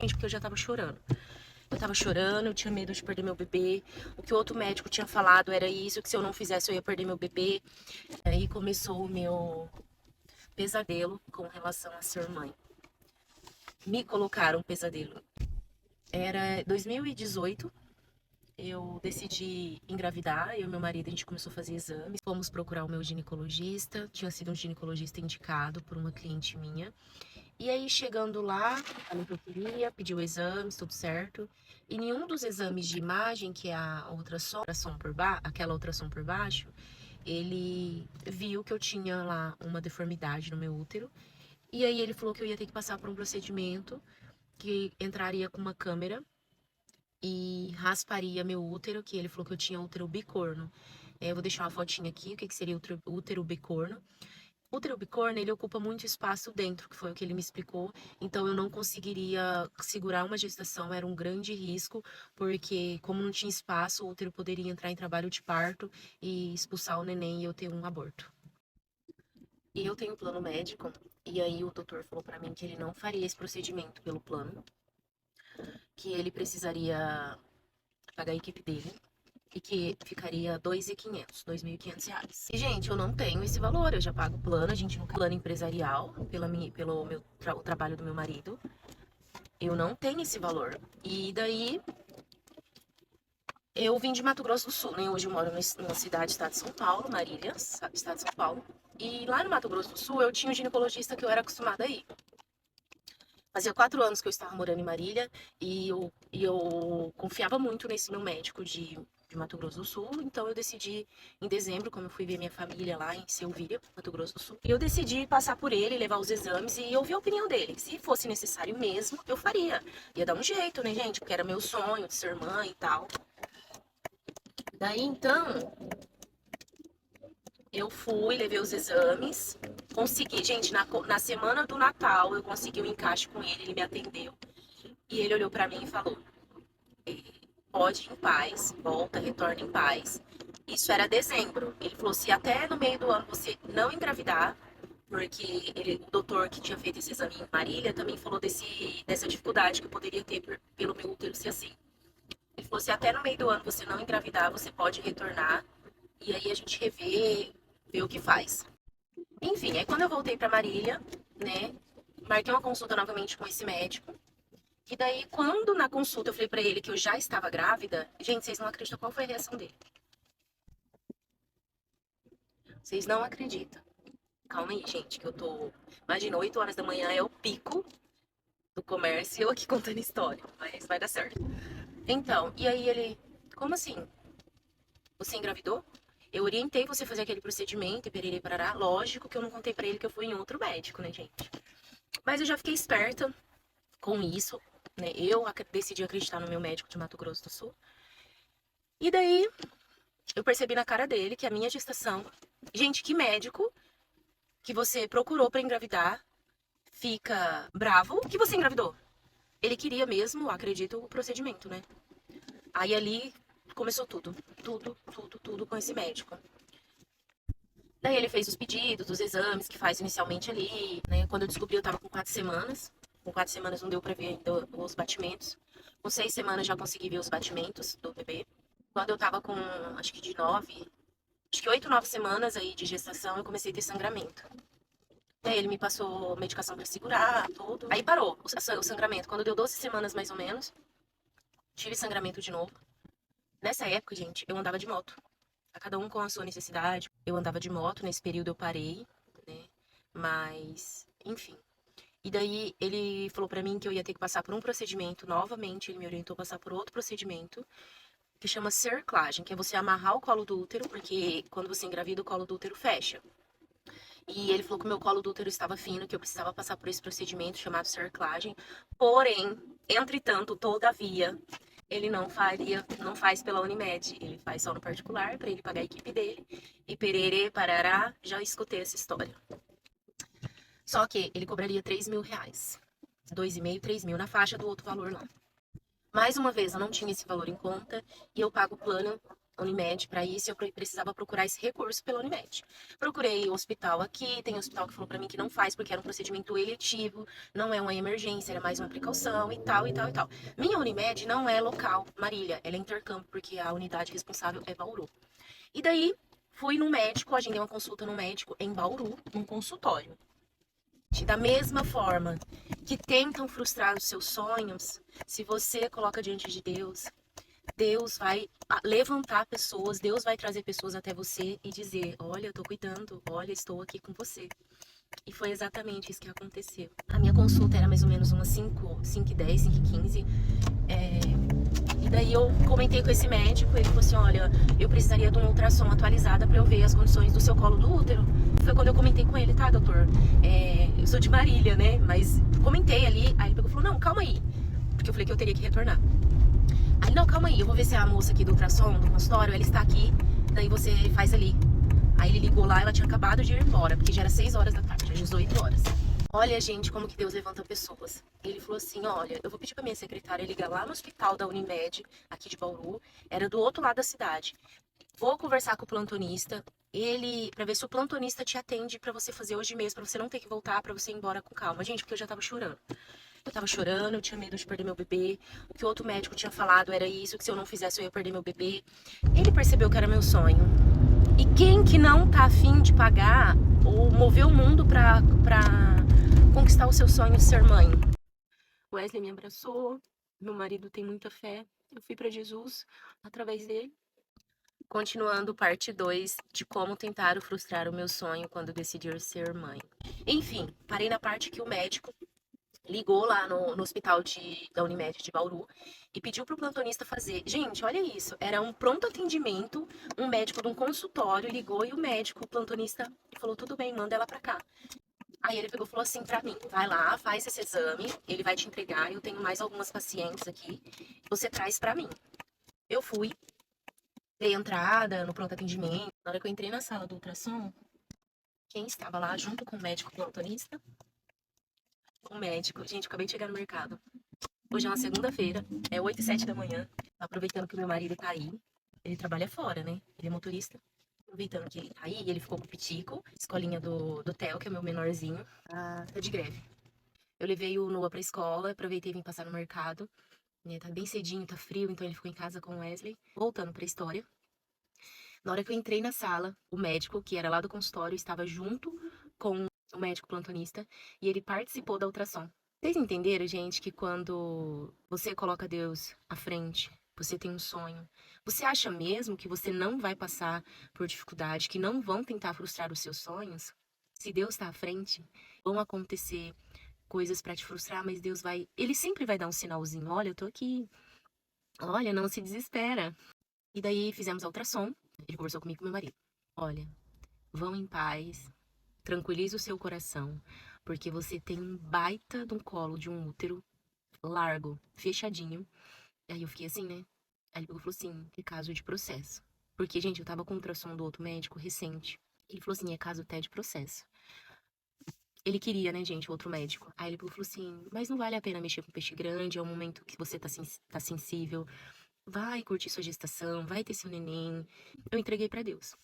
Gente, porque eu já tava chorando. Eu tava chorando, eu tinha medo de perder meu bebê. O que o outro médico tinha falado era isso, que se eu não fizesse eu ia perder meu bebê. Aí começou o meu pesadelo com relação a ser mãe. Me colocaram um pesadelo. Era 2018, eu decidi engravidar, eu e meu marido, a gente começou a fazer exames. Fomos procurar o meu ginecologista, tinha sido um ginecologista indicado por uma cliente minha. E aí, chegando lá, falei que eu queria, pediu exames, tudo certo. E nenhum dos exames de imagem, que é a ultrassom por aquela ultrassom por baixo, ele viu que eu tinha lá uma deformidade no meu útero. E aí ele falou que eu ia ter que passar por um procedimento que entraria com uma câmera e rasparia meu útero, que ele falou que eu tinha útero bicorno. Eu vou deixar uma fotinha aqui, o que seria útero bicorno. O útero bicorno, ele ocupa muito espaço dentro, que foi o que ele me explicou. Então, eu não conseguiria segurar uma gestação, era um grande risco, porque como não tinha espaço, o útero poderia entrar em trabalho de parto e expulsar o neném e eu ter um aborto. E eu tenho plano médico, e aí o doutor falou pra mim que ele não faria esse procedimento pelo plano, que ele precisaria pagar a equipe dele, e que ficaria 2.500 reais. E, gente, eu não tenho esse valor, eu já pago plano, a gente no plano empresarial, pelo o trabalho do meu marido, eu não tenho esse valor. E daí, eu vim de Mato Grosso do Sul, né? Hoje eu moro numa cidade, estado de São Paulo, Marília, estado de São Paulo. E lá no Mato Grosso do Sul, eu tinha um ginecologista que eu era acostumada a ir. Fazia 4 anos que eu estava morando em Marília e eu confiava muito nesse meu médico de Mato Grosso do Sul. Então eu decidi, em dezembro, como eu fui ver minha família lá em Selvíria, Mato Grosso do Sul, eu decidi passar por ele, levar os exames e ouvir a opinião dele. Se fosse necessário mesmo, eu faria. Ia dar um jeito, né, gente? Porque era meu sonho de ser mãe e tal. Daí então, eu fui, levei os exames, consegui, gente, na semana do Natal, eu consegui um encaixe com ele me atendeu. E ele olhou pra mim e falou: pode ir em paz, volta, retorna em paz. Isso era dezembro. Ele falou: se até no meio do ano você não engravidar, porque o doutor que tinha feito esse exame em Marília também falou dessa dificuldade que eu poderia ter pelo meu útero ser assim. Ele falou: se até no meio do ano você não engravidar, você pode retornar e aí a gente vê o que faz. Enfim, aí quando eu voltei pra Marília, né, marquei uma consulta novamente com esse médico. E daí, quando na consulta eu falei pra ele que eu já estava grávida, gente, vocês não acreditam qual foi a reação dele. Vocês não acreditam. Calma aí, gente, que eu tô. Imagina, 8 horas da manhã é o pico do comércio e eu aqui contando história. Mas vai dar certo. Então, e aí ele. Como assim? Você engravidou? Eu orientei você a fazer aquele procedimento e pererei parará. Lógico que eu não contei pra ele que eu fui em outro médico, né, gente? Mas eu já fiquei esperta com isso, né? Eu decidi acreditar no meu médico de Mato Grosso do Sul. E daí, eu percebi na cara dele que a minha gestação. Gente, que médico que você procurou pra engravidar fica bravo que você engravidou? Ele queria mesmo, acredito, o procedimento, né? Aí ali começou tudo. Tudo com esse médico. Daí ele fez os pedidos, os exames que faz inicialmente ali, né? Quando eu descobri, eu tava com 4 semanas. Com 4 semanas não deu pra ver ainda os batimentos. Com 6 semanas já consegui ver os batimentos do bebê. Quando eu tava com, acho que de 9, acho que 8, 9 semanas aí de gestação, eu comecei a ter sangramento. Daí ele me passou medicação pra segurar, tudo. Aí parou o sangramento. Quando deu 12 semanas mais ou menos, tive sangramento de novo. Nessa época, gente, eu andava de moto. A cada um com a sua necessidade. Eu andava de moto, nesse período eu parei, né? Mas, enfim. E daí ele falou pra mim que eu ia ter que passar por um procedimento novamente. Ele me orientou a passar por outro procedimento que chama cerclagem, que é você amarrar o colo do útero, porque quando você engravida, o colo do útero fecha. E ele falou que o meu colo do útero estava fino, que eu precisava passar por esse procedimento chamado cerclagem. Porém, entretanto, todavia, ele não faz pela Unimed, ele faz só no particular, para ele pagar a equipe dele. E pererê, parará, já escutei essa história. Só que ele cobraria 3.000 reais. 2,5, 3.000 na faixa do outro valor lá. Mais uma vez, eu não tinha esse valor em conta e eu pago o plano Unimed para isso, eu precisava procurar esse recurso pela Unimed. Procurei o hospital aqui, tem hospital que falou para mim que não faz porque era um procedimento eletivo, não é uma emergência, era mais uma precaução e tal e tal e tal. Minha Unimed não é local, Marília, ela é intercâmbio porque a unidade responsável é Bauru. E daí fui no médico, agendei uma consulta no médico em Bauru, num consultório. Da mesma forma que tentam frustrar os seus sonhos, se você coloca diante de Deus, Deus vai levantar pessoas, Deus vai trazer pessoas até você e dizer: olha, eu tô cuidando, olha, estou aqui com você. E foi exatamente isso que aconteceu. A minha consulta era mais ou menos umas 5h10, 5h15. E daí eu comentei com esse médico, ele falou assim: olha, eu precisaria de uma ultrassom atualizada para eu ver as condições do seu colo do útero. Foi quando eu comentei com ele: tá, doutor, eu sou de Marília, né? Mas comentei ali, aí ele pegou e falou: não, calma aí. Porque eu falei que eu teria que retornar. Aí, não, calma aí, eu vou ver se a moça aqui do ultrassom, do consultório, ela está aqui, daí você faz ali. Aí ele ligou lá, ela tinha acabado de ir embora, porque já era 6 horas da tarde, já 18 horas. Olha, gente, como que Deus levanta pessoas. Ele falou assim: olha, eu vou pedir pra minha secretária ligar lá no hospital da Unimed, aqui de Bauru, era do outro lado da cidade. Vou conversar com o plantonista, pra ver se o plantonista te atende pra você fazer hoje mesmo, pra você não ter que voltar, pra você ir embora com calma. Gente, porque eu já tava chorando. Eu tava chorando, eu tinha medo de perder meu bebê. O que o outro médico tinha falado era isso, que se eu não fizesse eu ia perder meu bebê. Ele percebeu que era meu sonho. E quem que não tá afim de pagar ou mover o mundo pra conquistar o seu sonho de ser mãe? Wesley me abraçou, meu marido tem muita fé. Eu fui pra Jesus através dele. Continuando parte 2 de como tentar frustrar o meu sonho quando decidir ser mãe. Enfim, parei na parte que o médico ligou lá no hospital da Unimed de Bauru e pediu pro plantonista fazer. Gente, olha isso. Era um pronto atendimento, um médico de um consultório ligou e o médico, o plantonista, falou: tudo bem, manda ela pra cá. Aí ele pegou e falou assim pra mim: vai lá, faz esse exame, ele vai te entregar. Eu tenho mais algumas pacientes aqui, você traz pra mim. Eu fui, dei entrada no pronto atendimento. Na hora que eu entrei na sala do ultrassom, quem estava lá junto com o médico plantonista? O médico. Gente, eu acabei de chegar no mercado. Hoje é uma segunda-feira, é 8h07 da manhã. Aproveitando que o meu marido tá aí. Ele trabalha fora, né? Ele é motorista. Aproveitando que ele tá aí, ele ficou com o Pitico, escolinha do Theo, que é meu menorzinho, tá de greve. Eu levei o Noah pra escola, aproveitei e vim passar no mercado. Né? Tá bem cedinho, tá frio, então ele ficou em casa com o Wesley. Voltando pra história. Na hora que eu entrei na sala, o médico, que era lá do consultório, estava junto com o médico plantonista e ele participou da ultrassom. Vocês entenderam, gente, que quando você coloca Deus à frente, você tem um sonho, você acha mesmo que você não vai passar por dificuldade, que não vão tentar frustrar os seus sonhos? Se Deus está à frente, vão acontecer coisas para te frustrar, mas Deus vai, ele sempre vai dar um sinalzinho: olha, eu tô aqui. Olha, não se desespera. E daí fizemos a ultrassom. Ele conversou comigo e com meu marido. Olha, vão em paz, tranquilize o seu coração, porque você tem um baita de um colo de um útero largo, fechadinho. E aí eu fiquei assim, né? Aí ele falou assim: é caso de processo. Porque, gente, eu tava com ultrassom do outro médico recente. Ele falou assim: é caso até de processo. Ele queria, né, gente, outro médico. Aí ele falou assim: mas não vale a pena mexer com peixe grande, é um momento que você tá sensível. Vai curtir sua gestação, vai ter seu neném. Eu entreguei pra Deus.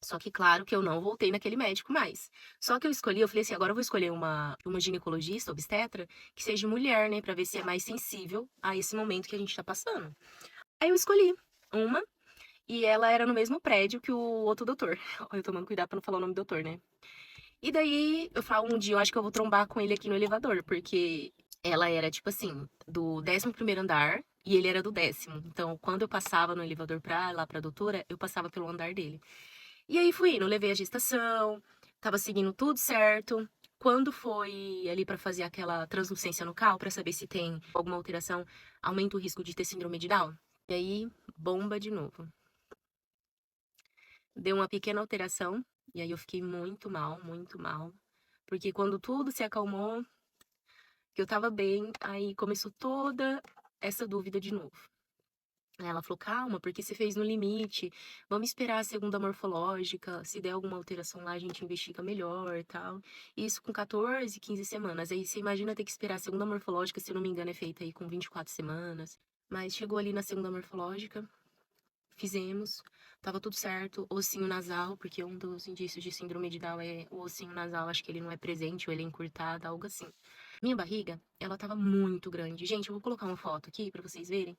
Só que, claro, que eu não voltei naquele médico mais. Só que eu falei assim: agora eu vou escolher uma ginecologista, obstetra, que seja mulher, né, pra ver se é mais sensível a esse momento que a gente tá passando. Aí eu escolhi uma, e ela era no mesmo prédio que o outro doutor. Olha, eu tomando cuidado pra não falar o nome do doutor, né? E daí, eu falo, um dia eu acho que eu vou trombar com ele aqui no elevador, porque ela era, tipo assim, do 11º andar e ele era do 10º. Então, quando eu passava no elevador lá pra doutora, eu passava pelo andar dele. E aí fui indo, levei a gestação, tava seguindo tudo certo. Quando foi ali pra fazer aquela translucência no cal, pra saber se tem alguma alteração, aumenta o risco de ter síndrome de Down. E aí, bomba de novo. Deu uma pequena alteração, e aí eu fiquei muito mal, muito mal. Porque quando tudo se acalmou, que eu tava bem, aí começou toda essa dúvida de novo. Aí ela falou: calma, porque você fez no limite, vamos esperar a segunda morfológica, se der alguma alteração lá a gente investiga melhor e tal. Isso com 14, 15 semanas. Aí você imagina ter que esperar a segunda morfológica, se eu não me engano é feita aí com 24 semanas. Mas chegou ali na segunda morfológica, Fizemos, tava tudo certo. Ossinho nasal, porque um dos indícios de síndrome de Down é o ossinho nasal, acho que ele não é presente ou ele é encurtado, algo assim. Minha barriga, ela tava muito grande. Gente, eu vou colocar uma foto aqui pra vocês verem.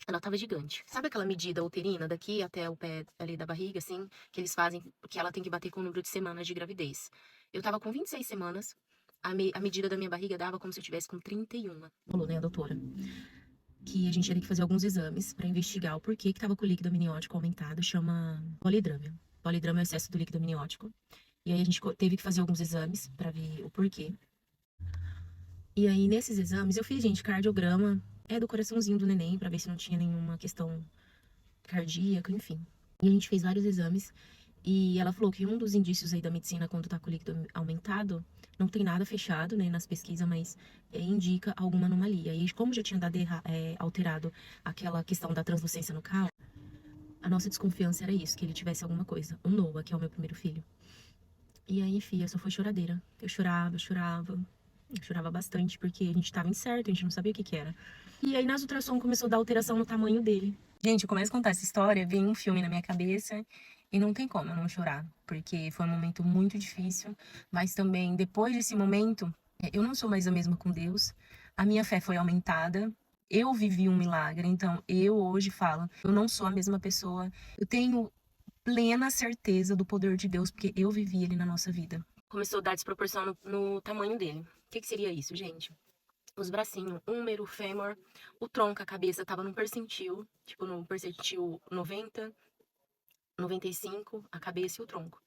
Ela tava gigante. Sabe aquela medida uterina daqui até o pé ali da barriga, assim, que eles fazem, que ela tem que bater com o número de semanas de gravidez. Eu tava com 26 semanas, a medida da minha barriga dava como se eu tivesse com 31. Falou, né, a doutora? Que a gente ia ter que fazer alguns exames pra investigar o porquê que tava com o líquido amniótico aumentado, chama polidrâmia. Polidrâmia é o excesso do líquido amniótico. E aí a gente teve que fazer alguns exames pra ver o porquê. E aí, nesses exames, eu fiz, gente, cardiograma, do coraçãozinho do neném, pra ver se não tinha nenhuma questão cardíaca, enfim. E a gente fez vários exames e ela falou que um dos indícios aí da medicina quando tá com o líquido aumentado, não tem nada fechado, né, nas pesquisas, mas indica alguma anomalia. E como já tinha dado alterado aquela questão da translucência no cal, a nossa desconfiança era isso, que ele tivesse alguma coisa. O Noah, que é o meu primeiro filho. E aí, filha, só foi choradeira. Eu chorava, chorava. Eu chorava bastante, porque a gente tava incerto, a gente não sabia o que que era. E aí, nas ultrassom, começou a dar alteração no tamanho dele. Gente, eu começo a contar essa história, vem um filme na minha cabeça e não tem como eu não chorar, porque foi um momento muito difícil, mas também depois desse momento, eu não sou mais a mesma com Deus, a minha fé foi aumentada, eu vivi um milagre, então eu hoje falo, eu não sou a mesma pessoa, eu tenho plena certeza do poder de Deus, porque eu vivi ele na nossa vida. Começou a dar desproporção no tamanho dele. O que seria isso, gente? Os bracinhos, úmero, fêmur, o tronco, a cabeça tava num percentil, tipo no percentil 90, 95, a cabeça e o tronco.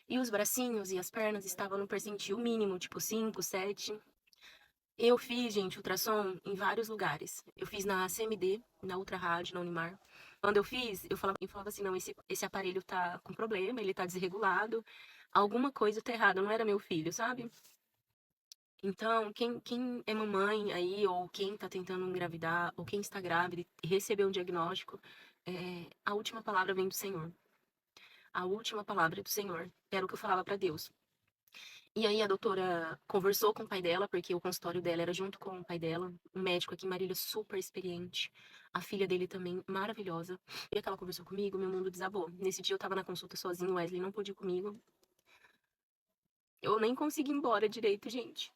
E os bracinhos e as pernas estavam no percentil mínimo, tipo 5, 7. Eu fiz, gente, ultrassom em vários lugares. Eu fiz na CMD, na Ultra Rádio, na Unimar. Quando eu fiz, eu falava assim, não, esse aparelho tá com problema, ele tá desregulado, alguma coisa tá errada, não era meu filho, sabe? Então, quem é mamãe aí, ou quem tá tentando engravidar, ou quem está grávida e recebeu um diagnóstico, a última palavra vem do Senhor. A última palavra é do Senhor. Era o que eu falava pra Deus. E aí a doutora conversou com o pai dela, porque o consultório dela era junto com o pai dela, um médico aqui em Marília super experiente. A filha dele também, maravilhosa. E que ela conversou comigo, meu mundo desabou. Nesse dia eu tava na consulta sozinha, o Wesley não pôde ir comigo. Eu nem consegui ir embora direito, gente.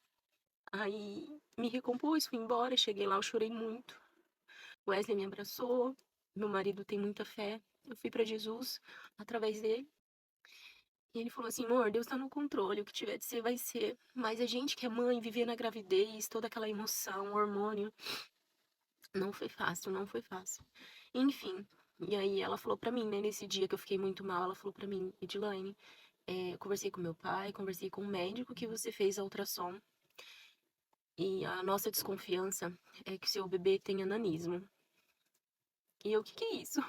Aí me recompus, fui embora, cheguei lá, eu chorei muito. O Wesley me abraçou, meu marido tem muita fé. Eu fui pra Jesus através dele. E ele falou assim, amor, Deus tá no controle, o que tiver de ser vai ser. Mas a gente que é mãe, viver na gravidez, toda aquela emoção, hormônio, não foi fácil, não foi fácil. Enfim, e aí ela falou pra mim, né, nesse dia que eu fiquei muito mal, ela falou pra mim, Edilane, conversei com meu pai, conversei com o médico que você fez a ultrassom. E a nossa desconfiança é que seu bebê tenha nanismo. E eu, o que que é isso?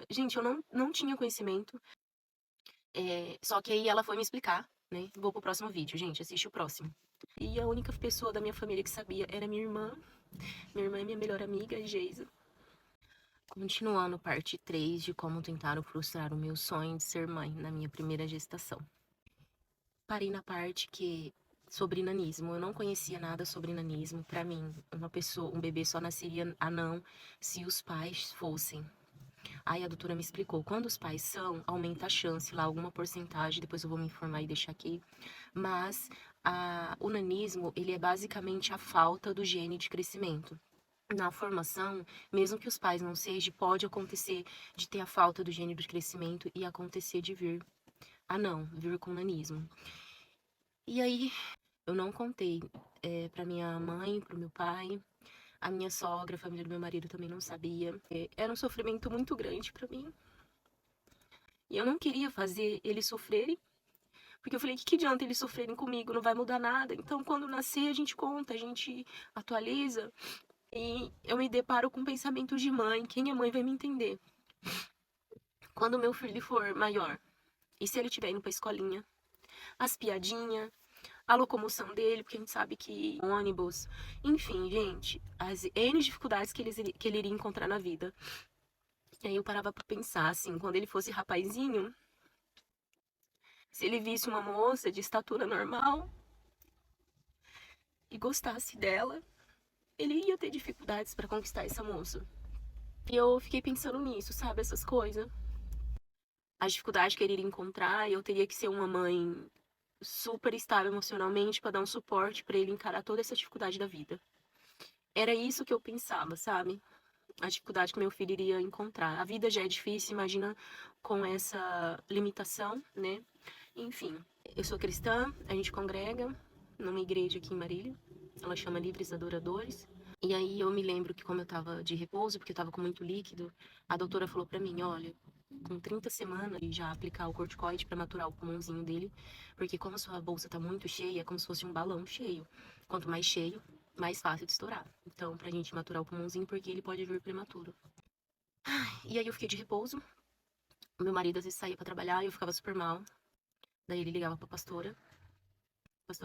Gente, eu não tinha conhecimento. Só que aí ela foi me explicar, né? Vou pro próximo vídeo, gente, assiste o próximo. E a única pessoa da minha família que sabia era minha irmã. Minha irmã é minha melhor amiga, Geisa. Continuando parte 3 de como tentaram frustrar o meu sonho de ser mãe na minha primeira gestação. Parei na parte que sobre nanismo. Eu não conhecia nada sobre nanismo. Para mim, um bebê só nasceria anão se os pais fossem. Aí a doutora me explicou, quando os pais são, aumenta a chance lá, alguma porcentagem, depois eu vou me informar e deixar aqui. Mas o nanismo, ele é basicamente a falta do gene de crescimento. Na formação, mesmo que os pais não sejam, pode acontecer de ter a falta do gene de crescimento e acontecer de vir vir com nanismo. E aí, eu não contei para minha mãe, para o meu pai, a minha sogra, a família do meu marido também não sabia. Era um sofrimento muito grande para mim. E eu não queria fazer eles sofrerem, porque eu falei, que adianta eles sofrerem comigo? Não vai mudar nada. Então, quando nascer, a gente conta, a gente atualiza. E eu me deparo com pensamentos de mãe. Quem é mãe vai me entender. Quando meu filho for maior, e se ele estiver indo pra escolinha, as piadinhas, a locomoção dele, porque a gente sabe que ônibus, enfim, gente, as N dificuldades que ele iria encontrar na vida. E aí eu parava pra pensar, assim, quando ele fosse rapazinho, se ele visse uma moça de estatura normal e gostasse dela, ele ia ter dificuldades para conquistar essa moça. E eu fiquei pensando nisso, sabe? Essas coisas. A dificuldade que ele iria encontrar, e eu teria que ser uma mãe super estável emocionalmente pra dar um suporte pra ele encarar toda essa dificuldade da vida. Era isso que eu pensava, sabe? A dificuldade que meu filho iria encontrar. A vida já é difícil, imagina com essa limitação, né? Enfim, eu sou cristã, a gente congrega numa igreja aqui em Marília. Ela chama Livres Adoradores. E aí eu me lembro que como eu tava de repouso, porque eu tava com muito líquido, a doutora falou pra mim, olha, com 30 semanas e já aplicar o corticoide pra maturar o pulmãozinho dele, porque como a sua bolsa tá muito cheia, é como se fosse um balão cheio. Quanto mais cheio, mais fácil de estourar. Então, pra gente maturar o pulmãozinho, porque ele pode vir prematuro. E aí eu fiquei de repouso. Meu marido às vezes saía pra trabalhar e eu ficava super mal. Daí ele ligava pra pastora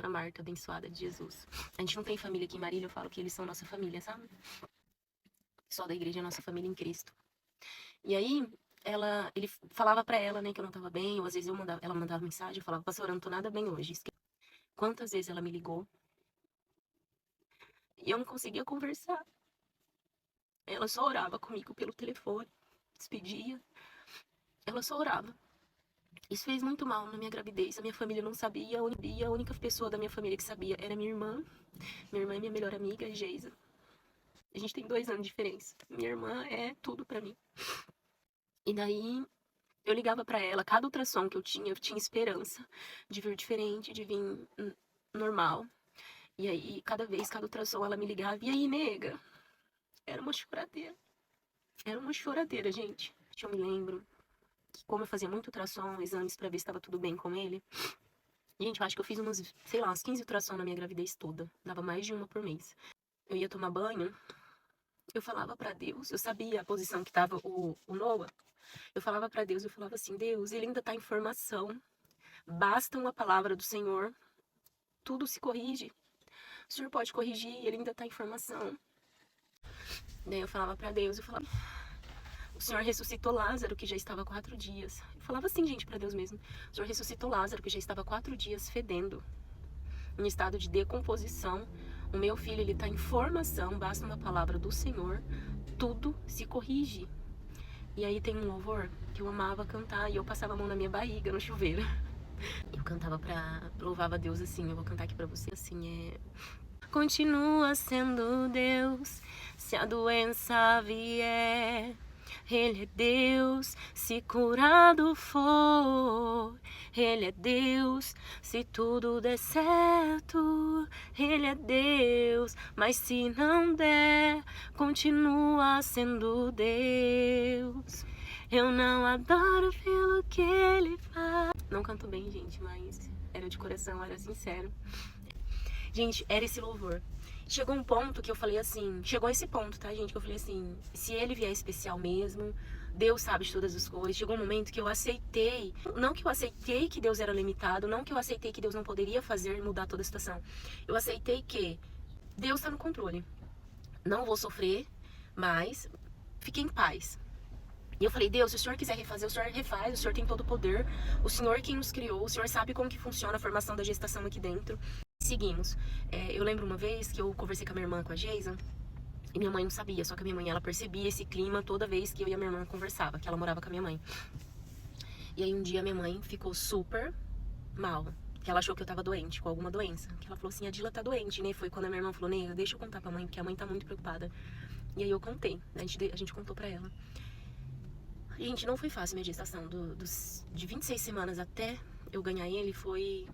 Marta, abençoada de Jesus. A gente não tem família aqui em Marília, eu falo que eles são nossa família, sabe? Só da igreja é nossa família em Cristo. E aí, ele falava pra ela, né, que eu não tava bem, ou às vezes ela mandava mensagem, eu falava, pastora, eu não tô nada bem hoje. Quantas vezes ela me ligou e eu não conseguia conversar. Ela só orava comigo pelo telefone, despedia, ela só orava. Isso fez muito mal na minha gravidez. A minha família não sabia, a única pessoa da minha família que sabia era minha irmã. Minha irmã é minha melhor amiga, a Geisa. A gente tem 2 anos de diferença. Minha irmã é tudo pra mim. E daí eu ligava pra ela, cada ultrassom que eu tinha esperança de vir diferente, de vir normal. E aí, cada vez, cada ultrassom, ela me ligava, e aí, nega? Era uma choradeira. Era uma choradeira, gente. Eu me lembro que como eu fazia muito ultrassom, exames pra ver se tava tudo bem com ele. Gente, eu acho que eu fiz sei lá, uns 15 ultrassom na minha gravidez toda. Dava mais de uma por mês. Eu ia tomar banho, eu falava pra Deus, eu sabia a posição que tava o Noah. Eu falava pra Deus, eu falava assim, Deus, ele ainda tá em formação. Basta uma palavra do Senhor, tudo se corrige. O Senhor pode corrigir, ele ainda tá em formação. Daí eu falava pra Deus, eu falava, o Senhor ressuscitou Lázaro, que já estava há 4 dias. Eu falava assim, gente, pra Deus mesmo. O Senhor ressuscitou Lázaro, que já estava há 4 dias fedendo, em estado de decomposição. O meu filho, ele tá em formação, basta uma palavra do Senhor, tudo se corrige. E aí tem um louvor que eu amava cantar e eu passava a mão na minha barriga no chuveiro. Eu cantava louvava a Deus assim, eu vou cantar aqui pra você, assim, Continua sendo Deus, se a doença vier. Ele é Deus, se curado for. Ele é Deus, se tudo der certo. Ele é Deus, mas se não der, continua sendo Deus. Eu não adoro pelo que ele faz. Não canto bem, gente, mas era de coração, era sincero. Gente, era esse louvor. Chegou um ponto que eu falei assim, chegou esse ponto, tá, gente? Que eu falei assim, se ele vier especial mesmo, Deus sabe de todas as coisas. Chegou um momento que eu aceitei, não que eu aceitei que Deus era limitado, não que eu aceitei que Deus não poderia fazer mudar toda a situação. Eu aceitei que Deus tá no controle. Não vou sofrer, mas fique em paz. E eu falei, Deus, se o Senhor quiser refazer, o Senhor refaz, o Senhor tem todo o poder, o Senhor quem nos criou, o Senhor sabe como que funciona a formação da gestação aqui dentro. Seguimos. Eu lembro uma vez que eu conversei com a minha irmã, com a Geisa, e minha mãe não sabia, só que a minha mãe, ela percebia esse clima toda vez que eu e a minha irmã conversava, que ela morava com a minha mãe. E aí um dia minha mãe ficou super mal, que ela achou que eu tava doente, com alguma doença. Que ela falou assim, a Dila tá doente, né? Foi quando a minha irmã falou, nega, deixa eu contar pra mãe, porque a mãe tá muito preocupada. E aí eu contei, a gente contou pra ela. Gente, não foi fácil minha gestação, de 26 semanas até eu ganhar ele, foi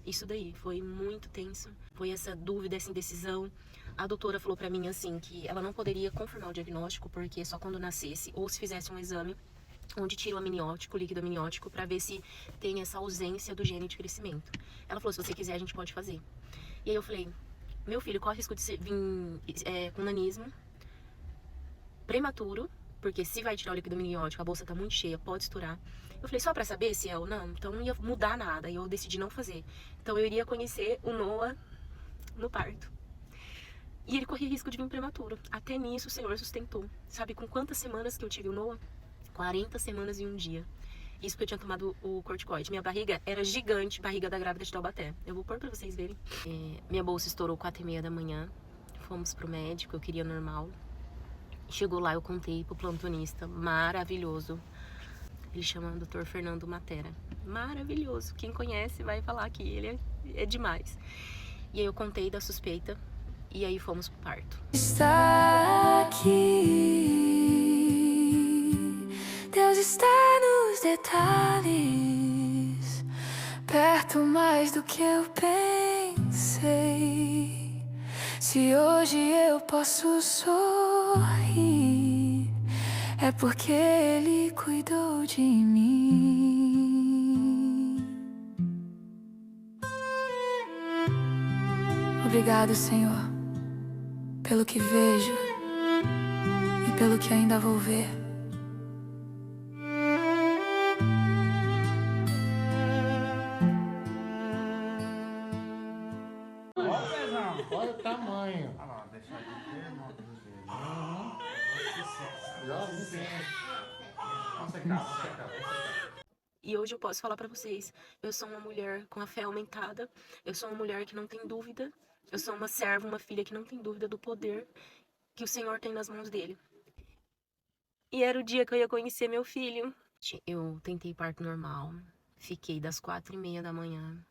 isso daí, foi muito tenso. Foi essa dúvida, essa indecisão. A doutora falou pra mim assim que ela não poderia confirmar o diagnóstico porque só quando nascesse ou se fizesse um exame onde tira o amniótico, o líquido amniótico, pra ver se tem essa ausência do gene de crescimento. Ela falou, se você quiser a gente pode fazer. E aí eu falei, meu filho corre risco de vir com nanismo prematuro, porque se vai tirar o líquido amniótico, a bolsa tá muito cheia, pode estourar. Eu falei, só pra saber se é ou não, então não ia mudar nada, e eu decidi não fazer. Então eu iria conhecer o Noah no parto. E ele corria risco de vir prematuro. Até nisso o Senhor sustentou. Sabe com quantas semanas que eu tive o Noah? 40 semanas e 1 dia. Isso porque eu tinha tomado o corticoide. Minha barriga era gigante, barriga da grávida de Taubaté. Eu vou pôr pra vocês verem. Minha bolsa estourou 4h30 da manhã. Fomos pro médico, eu queria normal. Chegou lá, eu contei pro plantonista, maravilhoso. Ele chama Dr. Fernando Matera. Maravilhoso. Quem conhece vai falar que ele é demais. E aí eu contei da suspeita e aí fomos pro parto. Está aqui, Deus está nos detalhes, perto mais do que eu pensei. Se hoje eu posso sorrir, é porque Ele cuidou de mim. Obrigado, Senhor, pelo que vejo e pelo que ainda vou ver. Olha o tamanho. Ah lá, deixar de ter, não, E hoje eu posso falar pra vocês, eu sou uma mulher com a fé aumentada, eu sou uma mulher que não tem dúvida, eu sou uma serva, uma filha que não tem dúvida do poder que o Senhor tem nas mãos dele. E era o dia que eu ia conhecer meu filho. Eu tentei parto normal, fiquei das 4h30 da manhã.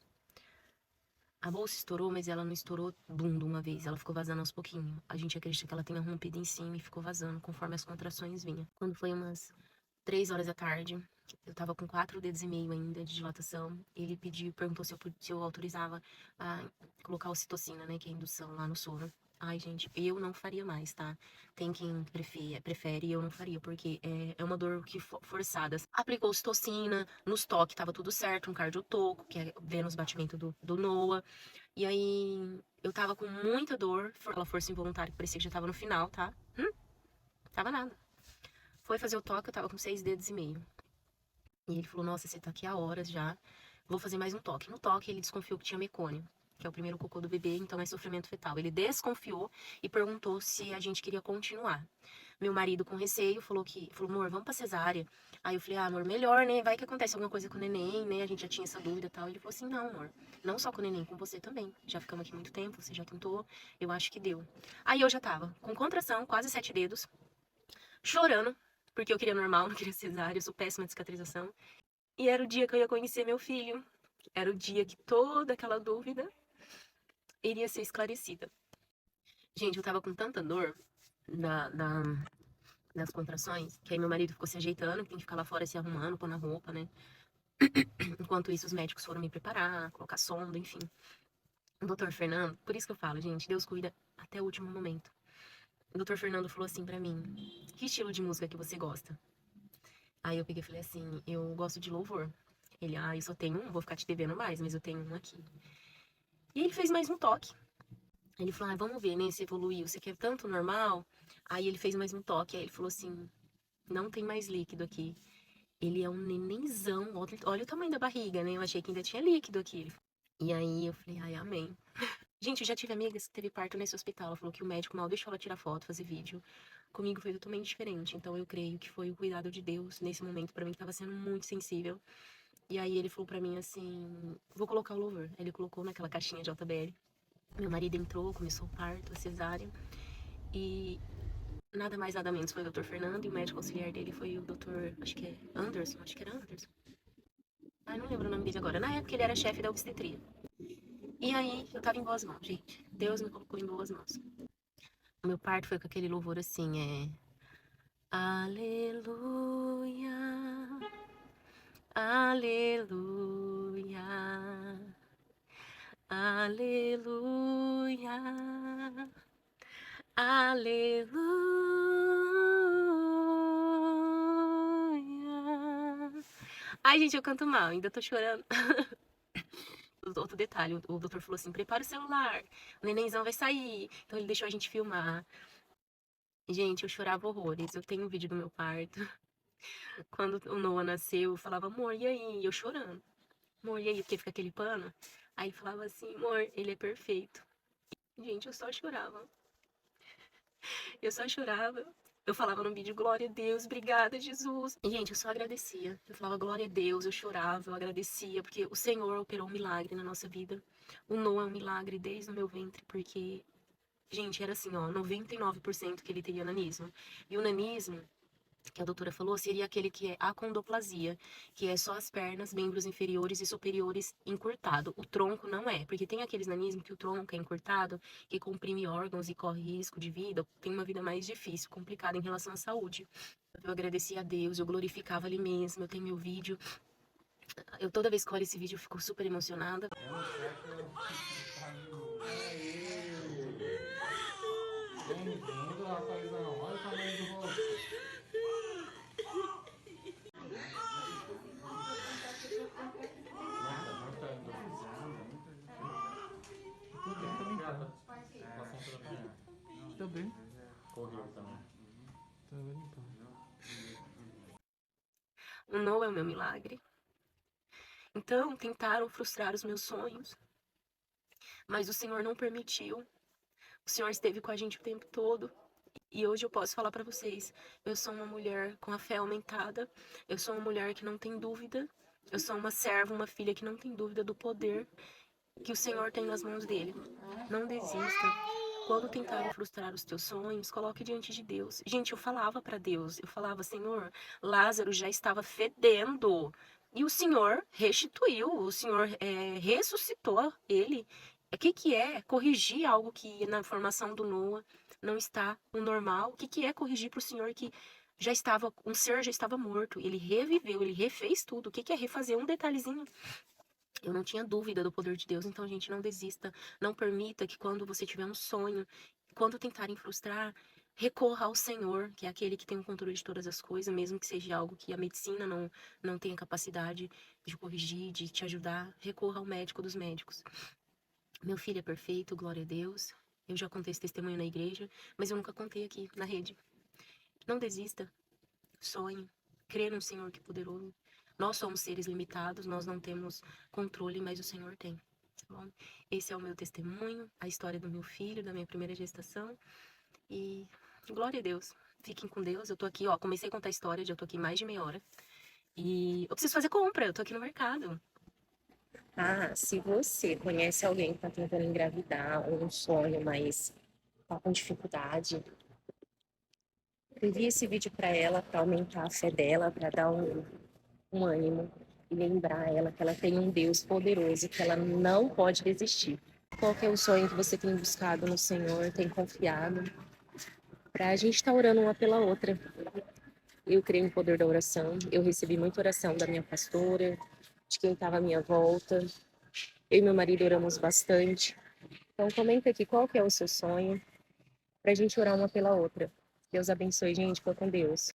A bolsa estourou, mas ela não estourou bum de uma vez, ela ficou vazando aos pouquinhos. A gente acredita que ela tenha rompido em cima e ficou vazando conforme as contrações vinham. Quando foi umas 3 horas da tarde, eu tava com 4 dedos e meio ainda de dilatação. Ele perguntou se eu autorizava a colocar ocitocina, né, que é a indução lá no soro. Ai, gente, eu não faria mais, tá? Tem quem prefere, eu não faria, porque é uma dor que forçada. Aplicou ocitocina, nos toques tava tudo certo, um cardiotoco, que é vendo os batimentos do NOA. E aí, eu tava com muita dor, aquela força involuntária que parecia que já tava no final, tá? Tava nada. Foi fazer o toque, eu tava com 6 dedos e meio. E ele falou, nossa, você tá aqui há horas já, vou fazer mais um toque. No toque, ele desconfiou que tinha mecônio, que é o primeiro cocô do bebê, então é sofrimento fetal. Ele desconfiou e perguntou se a gente queria continuar. Meu marido, com receio, falou, amor, vamos pra cesárea. Aí eu falei, amor, melhor, né? Vai que acontece alguma coisa com o neném, né? A gente já tinha essa dúvida e tal. Ele falou assim, não, amor, não só com o neném, com você também. Já ficamos aqui muito tempo, você já tentou, eu acho que deu. Aí eu já tava com contração, quase 7 dedos, chorando, porque eu queria normal, não queria cesárea, eu sou péssima de cicatrização. E era o dia que eu ia conhecer meu filho. Era o dia que toda aquela dúvida iria ser esclarecida. Gente, eu tava com tanta dor das contrações, que aí meu marido ficou se ajeitando, que tem que ficar lá fora se arrumando, pondo a roupa, né? Enquanto isso, os médicos foram me preparar, colocar sonda, enfim. O doutor Fernando, por isso que eu falo, gente, Deus cuida até o último momento. O doutor Fernando falou assim pra mim, que estilo de música que você gosta? Aí eu peguei e falei assim, eu gosto de louvor. Ele, eu só tenho um, vou ficar te devendo mais, mas eu tenho um aqui. E ele fez mais um toque. Ele falou, vamos ver, né, se evoluiu, você quer tanto normal? Aí ele fez mais um toque, aí ele falou assim, não tem mais líquido aqui. Ele é um nenenzão, olha o tamanho da barriga, né, eu achei que ainda tinha líquido aqui. E aí eu falei, amém. Gente, eu já tive amigas que teve parto nesse hospital, ela falou que o médico mal deixou ela tirar foto, fazer vídeo. Comigo foi totalmente diferente, então eu creio que foi o cuidado de Deus nesse momento, pra mim que tava sendo muito sensível. E aí ele falou pra mim assim, vou colocar o louvor. Ele colocou naquela caixinha de JBL. Meu marido entrou, começou o parto, a cesárea. E nada mais, nada menos foi o Dr. Fernando. E o médico auxiliar dele foi o Dr. Acho que é Anderson, acho que era Anderson. Não lembro o nome dele agora. Na época ele era chefe da obstetria. E aí eu tava em boas mãos, gente. Deus me colocou em boas mãos. O meu parto foi com aquele louvor assim, Aleluia, aleluia, aleluia, aleluia. Ai, gente, eu canto mal, ainda tô chorando. Outro detalhe, o doutor falou assim, prepara o celular, o nenenzão vai sair. Então ele deixou a gente filmar. Gente, eu chorava horrores. Eu tenho um vídeo do meu parto. Quando o Noah nasceu, eu falava, amor, e aí? E eu chorando. Amor, e aí? Porque fica aquele pano. Aí ele falava assim, amor, ele é perfeito. Gente, eu só chorava. Eu só chorava. Eu falava no vídeo, glória a Deus, obrigada, Jesus. E, gente, eu só agradecia. Eu falava, glória a Deus, eu chorava, eu agradecia, porque o Senhor operou um milagre na nossa vida. O Noah é um milagre desde o meu ventre, porque Gente, era assim, ó, 99% que ele teria nanismo. E o nanismo, que a doutora falou, seria aquele que é acondoplasia, que é só as pernas, membros inferiores e superiores encurtado. O tronco não é, porque tem aqueles nanismos que o tronco é encurtado, que comprime órgãos e corre risco de vida, tem uma vida mais difícil, complicada em relação à saúde. Eu agradecia a Deus, eu glorificava ali mesmo, eu tenho meu vídeo. Eu toda vez que olho esse vídeo eu fico super emocionada. Bem-vindo, rapazão. Olha o tamanho do rosto. Tô bem. Correu também. O Noah é o meu milagre. Então, tentaram frustrar os meus sonhos, mas o Senhor não permitiu. O Senhor esteve com a gente o tempo todo. E hoje eu posso falar para vocês, eu sou uma mulher com a fé aumentada, eu sou uma mulher que não tem dúvida, eu sou uma serva, uma filha que não tem dúvida do poder que o Senhor tem nas mãos dele. Não desista. Quando tentarem frustrar os teus sonhos, coloque diante de Deus. Gente, eu falava para Deus, eu falava, Senhor, Lázaro já estava fedendo. E o Senhor restituiu, o Senhor ressuscitou ele. O que é corrigir algo que na formação do Noah não está no normal? O que é corrigir para o Senhor que já estava, um ser já estava morto? Ele reviveu, ele refez tudo. O que é refazer um detalhezinho? Eu não tinha dúvida do poder de Deus, então, gente, não desista. Não permita que quando você tiver um sonho, quando tentarem frustrar, recorra ao Senhor, que é aquele que tem o controle de todas as coisas, mesmo que seja algo que a medicina não tenha capacidade de corrigir, de te ajudar. Recorra ao médico dos médicos. Meu filho é perfeito, glória a Deus. Eu já contei esse testemunho na igreja, mas eu nunca contei aqui na rede. Não desista. Sonhe. Crê no Senhor que é poderoso. Nós somos seres limitados, nós não temos controle, mas o Senhor tem. Tá bom? Esse é o meu testemunho, a história do meu filho, da minha primeira gestação. E glória a Deus. Fiquem com Deus. Eu tô aqui, ó, comecei a contar a história, já tô aqui mais de meia hora. E eu preciso fazer compra, eu tô aqui no mercado. Ah, se você conhece alguém que tá tentando engravidar, ou um sonho, mas tá com dificuldade, envie esse vídeo para ela, para aumentar a fé dela, para dar um ânimo e lembrar ela que ela tem um Deus poderoso, que ela não pode desistir. Qual que é o sonho que você tem buscado no Senhor, tem confiado? Para a gente estar orando uma pela outra. Eu creio no poder da oração, eu recebi muita oração da minha pastora, de quem estava à minha volta. Eu e meu marido oramos bastante. Então comenta aqui qual que é o seu sonho, para a gente orar uma pela outra. Deus abençoe, gente. Fica com Deus.